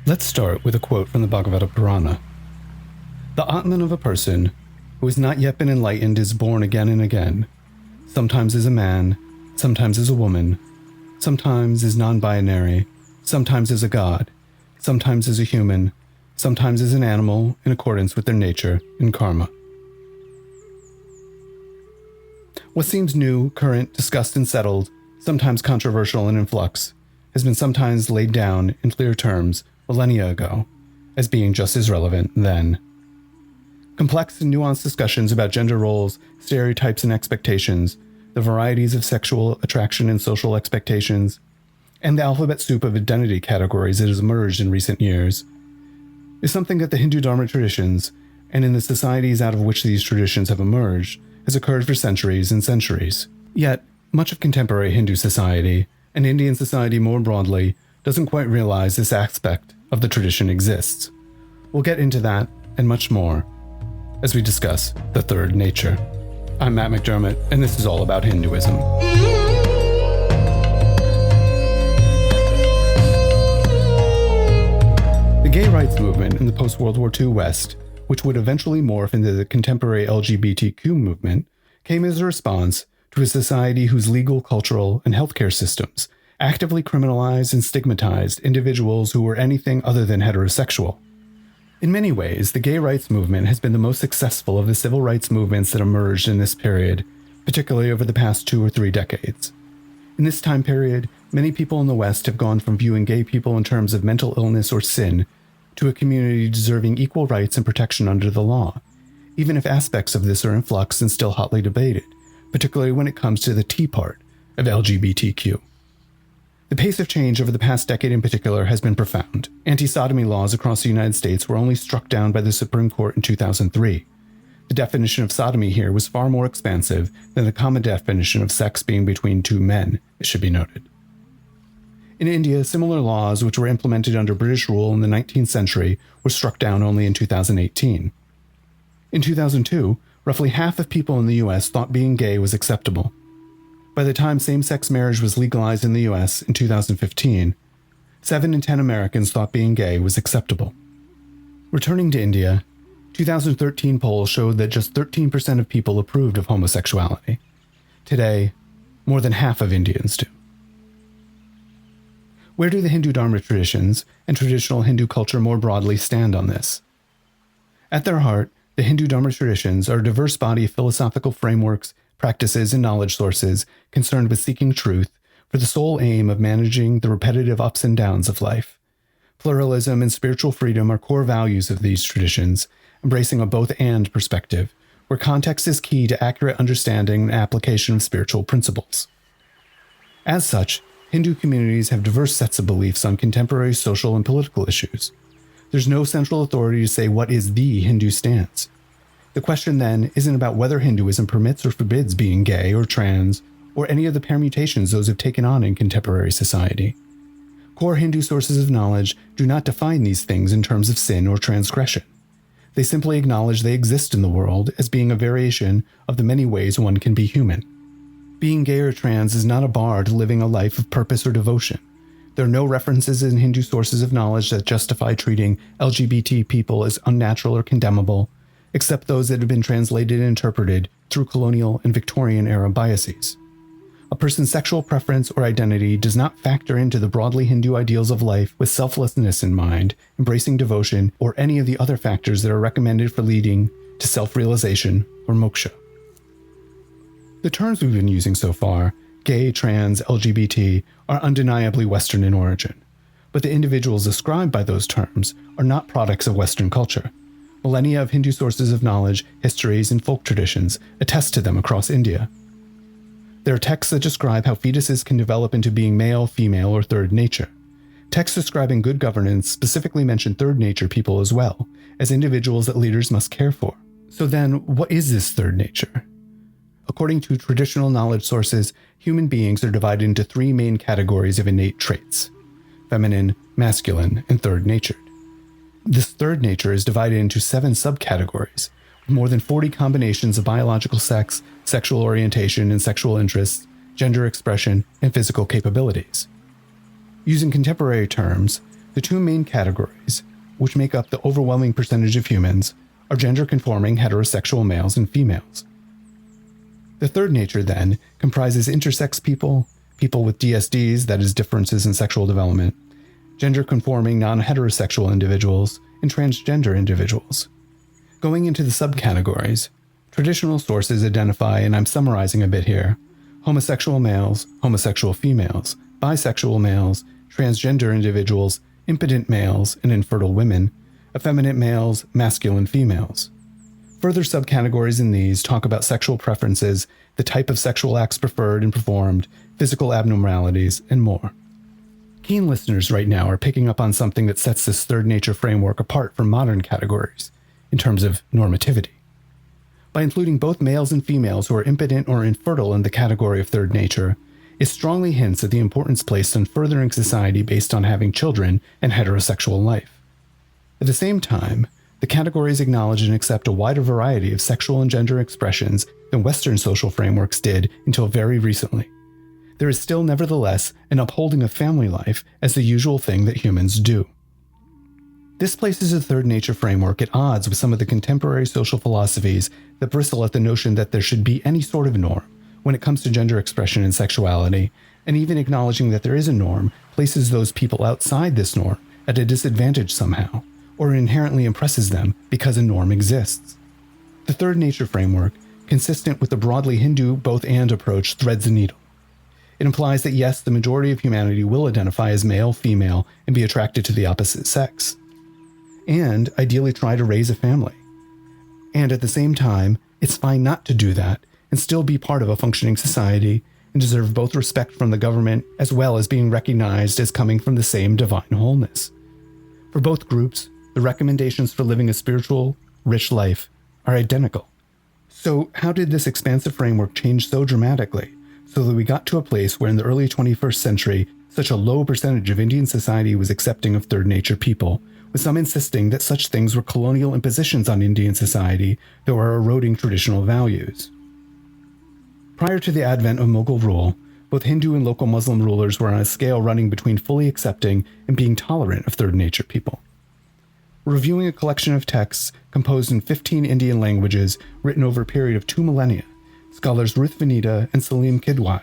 Let's start with a quote from the Bhagavata Purana. The Atman of a person who has not yet been enlightened is born again and again, sometimes as a man, sometimes as a woman, sometimes as non-binary, sometimes as a god, sometimes as a human, sometimes as an animal in accordance with their nature and karma. What seems new, current, discussed and settled, sometimes controversial and in flux, has been sometimes laid down in clear terms millennia ago as being just as relevant then. Complex and nuanced discussions about gender roles, stereotypes and expectations, the varieties of sexual attraction and social expectations, and the alphabet soup of identity categories that has emerged in recent years, is something that the Hindu Dharma traditions, and in the societies out of which these traditions have emerged, has occurred for centuries and centuries. Yet, much of contemporary Hindu society, and Indian society more broadly, doesn't quite realize this aspect of the tradition exists. We'll get into that and much more as we discuss the third nature. I'm Matt McDermott, and this is All About Hinduism. The gay rights movement in the post-World War II West, which would eventually morph into the contemporary LGBTQ movement, came as a response to a society whose legal, cultural, and healthcare systems actively criminalized and stigmatized individuals who were anything other than heterosexual. In many ways, the gay rights movement has been the most successful of the civil rights movements that emerged in this period, particularly over the past 2 or 3 decades. In this time period, many people in the West have gone from viewing gay people in terms of mental illness or sin to a community deserving equal rights and protection under the law, even if aspects of this are in flux and still hotly debated, particularly when it comes to the T part of LGBTQ. The pace of change over the past decade in particular has been profound. Anti-sodomy laws across the United States were only struck down by the Supreme Court in 2003. The definition of sodomy here was far more expansive than the common definition of sex being between 2 men, it should be noted. In India, similar laws, which were implemented under British rule in the 19th century, were struck down only in 2018. In 2002, roughly half of people in the US thought being gay was acceptable. By the time same-sex marriage was legalized in the US in 2015, 7 in 10 Americans thought being gay was acceptable. Returning to India, 2013 polls showed that just 13% of people approved of homosexuality. Today, more than half of Indians do. Where do the Hindu Dharma traditions and traditional Hindu culture more broadly stand on this? At their heart, the Hindu Dharma traditions are a diverse body of philosophical frameworks, practices, and knowledge sources concerned with seeking truth for the sole aim of managing the repetitive ups and downs of life. Pluralism and spiritual freedom are core values of these traditions, embracing a both-and perspective, where context is key to accurate understanding and application of spiritual principles. As such, Hindu communities have diverse sets of beliefs on contemporary social and political issues. There's no central authority to say what is the Hindu stance. The question then isn't about whether Hinduism permits or forbids being gay or trans, or any of the permutations those have taken on in contemporary society. Core Hindu sources of knowledge do not define these things in terms of sin or transgression. They simply acknowledge they exist in the world as being a variation of the many ways one can be human. Being gay or trans is not a bar to living a life of purpose or devotion. There are no references in Hindu sources of knowledge that justify treating LGBT people as unnatural or condemnable, except those that have been translated and interpreted through colonial and Victorian-era biases. A person's sexual preference or identity does not factor into the broadly Hindu ideals of life with selflessness in mind, embracing devotion, or any of the other factors that are recommended for leading to self-realization or moksha. The terms we've been using so far, gay, trans, LGBT, are undeniably Western in origin, but the individuals ascribed by those terms are not products of Western culture. Millennia of Hindu sources of knowledge, histories, and folk traditions attest to them across India. There are texts that describe how fetuses can develop into being male, female, or third nature. Texts describing good governance specifically mention third nature people as well, as individuals that leaders must care for. So then, what is this third nature? According to traditional knowledge sources, human beings are divided into 3 main categories of innate traits: feminine, masculine, and third-natured. This third nature is divided into 7 subcategories, with more than 40 combinations of biological sex, sexual orientation and sexual interests, gender expression, and physical capabilities. Using contemporary terms, The two main categories, which make up the overwhelming percentage of humans, are gender-conforming heterosexual males and females. The third nature, then, comprises intersex people, people with DSDs, that is, differences in sexual development, gender-conforming non-heterosexual individuals, and transgender individuals. Going into the subcategories, traditional sources identify, and I'm summarizing a bit here, homosexual males, homosexual females, bisexual males, transgender individuals, impotent males and infertile women, effeminate males, masculine females. Further subcategories in these talk about sexual preferences, the type of sexual acts preferred and performed, physical abnormalities, and more. Keen listeners right now are picking up on something that sets this third nature framework apart from modern categories, in terms of normativity. By including both males and females who are impotent or infertile in the category of third nature, it strongly hints at the importance placed on furthering society based on having children and heterosexual life. At the same time, the categories acknowledge and accept a wider variety of sexual and gender expressions than Western social frameworks did until very recently. There is still, nevertheless, an upholding of family life as the usual thing that humans do. This places the third nature framework at odds with some of the contemporary social philosophies that bristle at the notion that there should be any sort of norm when it comes to gender expression and sexuality, and even acknowledging that there is a norm places those people outside this norm at a disadvantage somehow, or inherently impresses them because a norm exists. The third nature framework, consistent with the broadly Hindu both-and approach, threads the needle. It implies that yes, the majority of humanity will identify as male, female, and be attracted to the opposite sex, and ideally try to raise a family. And at the same time, it's fine not to do that and still be part of a functioning society and deserve both respect from the government as well as being recognized as coming from the same divine wholeness. For both groups, the recommendations for living a spiritual, rich life are identical. So how did this expansive framework change so dramatically so that we got to a place where in the early 21st century, such a low percentage of Indian society was accepting of third nature people, with some insisting that such things were colonial impositions on Indian society that were eroding traditional values? Prior to the advent of Mughal rule, both Hindu and local Muslim rulers were on a scale running between fully accepting and being tolerant of third nature people. Reviewing a collection of texts composed in 15 Indian languages written over a period of 2 millennia, scholars Ruth Vanita and Salim Kidwai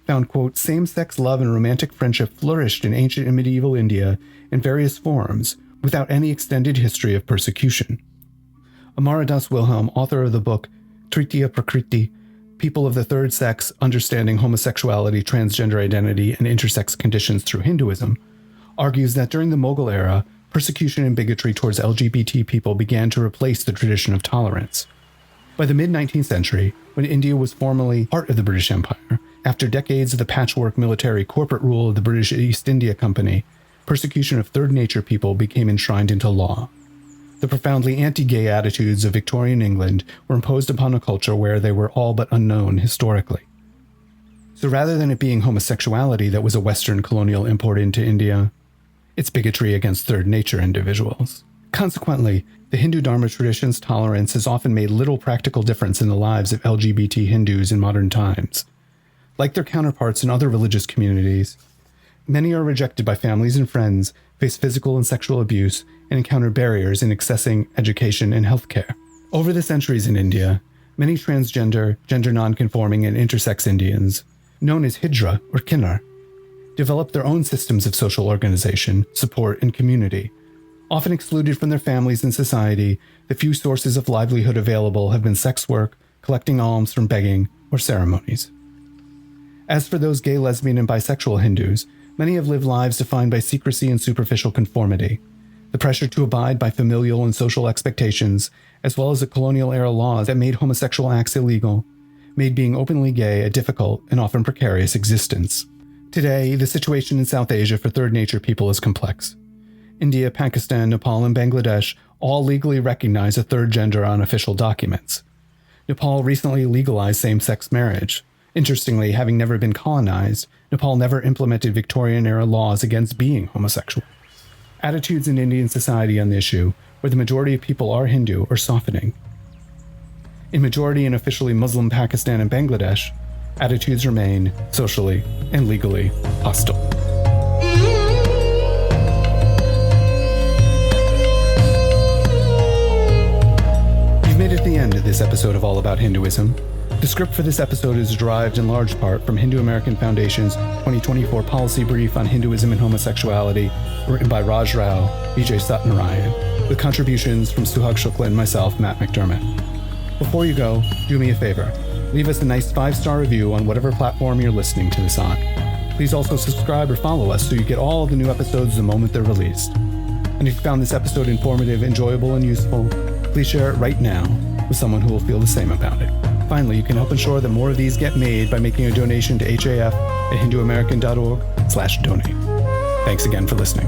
found, quote, same-sex love and romantic friendship flourished in ancient and medieval India in various forms without any extended history of persecution. Amaradas Wilhelm, author of the book Tritiya Prakriti, People of the Third Sex, Understanding Homosexuality, Transgender Identity, and Intersex Conditions Through Hinduism, argues that during the Mughal era, persecution and bigotry towards LGBT people began to replace the tradition of tolerance. By the mid-19th century, when India was formally part of the British Empire, after decades of the patchwork military corporate rule of the British East India Company, persecution of third nature people became enshrined into law. The profoundly anti-gay attitudes of Victorian England were imposed upon a culture where they were all but unknown historically. So rather than it being homosexuality that was a Western colonial import into India, it's bigotry against third nature individuals. Consequently, the Hindu Dharma Traditions' tolerance has often made little practical difference in the lives of LGBT Hindus in modern times. Like their counterparts in other religious communities, many are rejected by families and friends, face physical and sexual abuse, and encounter barriers in accessing education and healthcare. Over the centuries in India, many transgender, gender non-conforming, and intersex Indians, known as Hijra or Kinnar, developed their own systems of social organization, support, and community. Often excluded from their families and society, the few sources of livelihood available have been sex work, collecting alms from begging, or ceremonies. As for those gay, lesbian, and bisexual Hindus, many have lived lives defined by secrecy and superficial conformity, the pressure to abide by familial and social expectations, as well as the colonial-era laws that made homosexual acts illegal, made being openly gay a difficult and often precarious existence. Today, the situation in South Asia for third nature people is complex. India, Pakistan, Nepal, and Bangladesh all legally recognize a third gender on official documents. Nepal recently legalized same-sex marriage. Interestingly, having never been colonized, Nepal never implemented Victorian-era laws against being homosexual. Attitudes in Indian society on the issue, where the majority of people are Hindu, are softening. In majority and officially Muslim Pakistan and Bangladesh, attitudes remain, socially and legally, hostile. episode of All About Hinduism. The script for this episode is derived in large part from Hindu American Foundation's 2024 policy brief on Hinduism and homosexuality, written by Raj Rao, Vijay Satnarayan, with contributions from Suhag Shukla and myself, Matt McDermott. Before you go, do me a favor. Leave us a nice 5-star review on whatever platform you're listening to this on. Please also subscribe or follow us so you get all the new episodes the moment they're released. And if you found this episode informative, enjoyable, and useful, please share it right now with someone who will feel the same about it. Finally, you can help ensure that more of these get made by making a donation to HAF at hinduamerican.org/donate. Thanks again for listening.